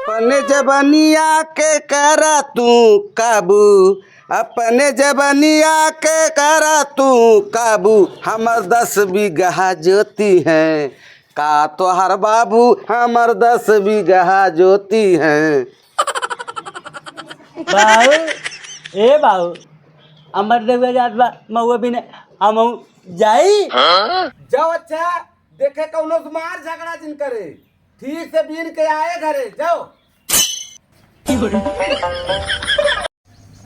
अपने जबनिया के करा तू काबू, अपने जबनिया के करा तू काबू, हमर 10 बीघा जोती है का तोहर बाबू, हमर 10 बीघा जोती है। बाऊ ए बाऊ अमर देवे जात बा महुआ बिने हम जाई जाओ अच्छा देखे कौनो मार झगड़ा जिन करे, ठीक से बीन के आए घरे जाओ।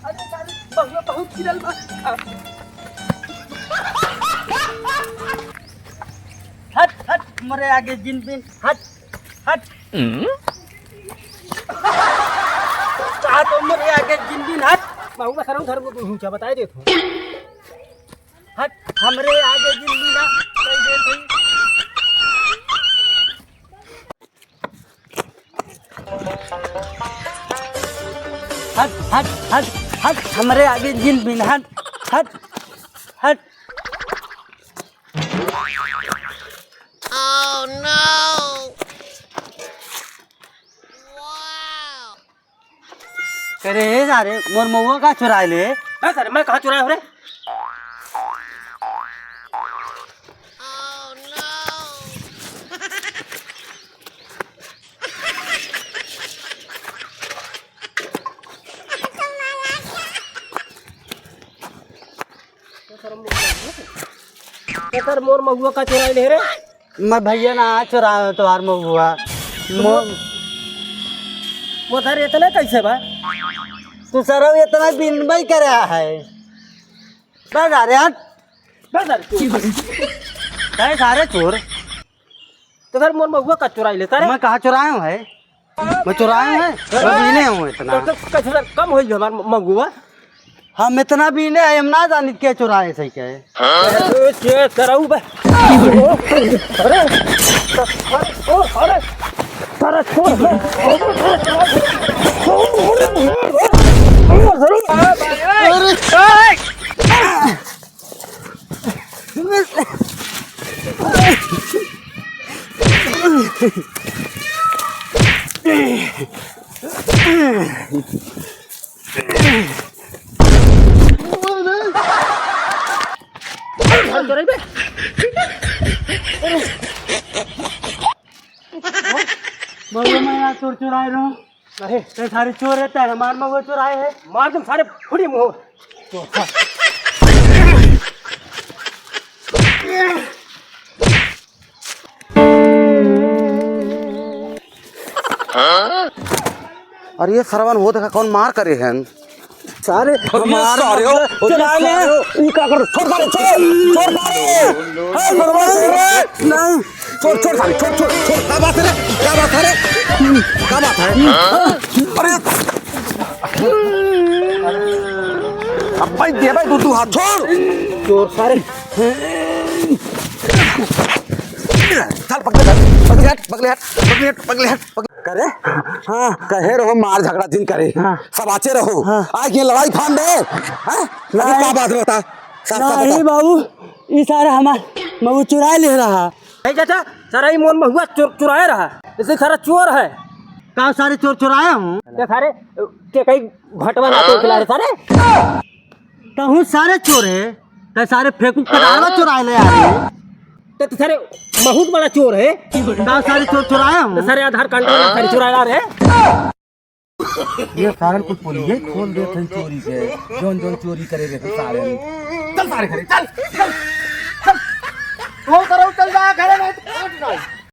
अरे सारी बहुआ बहुत खिलल बा। हट हट मरे आगे जिन बिन हट हट कहा तो मरे आगे जिन बिन हट बहुआ का सर उधर को ऊंचा बताए दे तो हट हमरे आगे जिन बिन ना कई देर थई हट हट हट हट हमरे आगे जिन बिन हट हट हट। Oh no! करे सारे मोर महुआ का चुराए ले सर मैं कहाँ चुराया हूँ रे। Oh no! सर मोर महुआ का चुराए ले रे। मैं भैया ना चुराया तुम्हार महुआ वो सर इतना कैसे बा तू सर इतना बिन भाई कर रहा है बस आ रहे हट बस सारे चोर तो सर मोर महुआ का चुराई ले सर मैं कहाँ चुराया हूँ है मैं चुराया हूँ बीने हूँ इतना तो कम हो हमार महुआ हम इतना बीने हम ना जानी क्या चुराए सही क्या है सराऊ बे अरे अरे सारा छोड़ मैं चोर चुराए रहा हूँ अरे सारे चोर रहता है हमारे में वो चुराए है मार तुम सारे फुड़ी मुँह और ये सरवन हो देखा कौन मार करे हैं सारे मार हो चुरा ले ई का कर छोड़ मारो छोड़ मारो नहीं छोड़ छोड़ सारे छोड़ छोड़ छोड़ क्या बात है क्या बात है क्या बात है अरे अब भाई दे भाई तू हाथ छोड़ चोर सारे चल पकड़े हट करे हाँ कहे रहो मार झगड़ा दिन करे हाँ। सब आचे रहो हाँ। आज ये लड़ाई फान दे हाँ? क्या बात बता नहीं बाबू ये सारा हमारे मऊ चुरा ले रहा है चाचा सारा ही मोन महुआ चुराया रहा इसलिए सारा चोर है कहाँ सारे चोर चुराया हूँ सारे के कई भटवा ना तो खिला सारे कहूँ सारे चोर है तो सारे फेंकू कटारवा चुराए ले आ तो सारे बहुत बड़ा चोर है कहाँ सारे चोर चुराया हूँ तो सारे आधार कार्ड वाला सारे चुराया रहे ये सारे कुछ बोलिए खोल दे थे चोरी के जोन जोन चोरी करे रहे सारे चल सारे करे चल चल चल करो चल जा घरे नहीं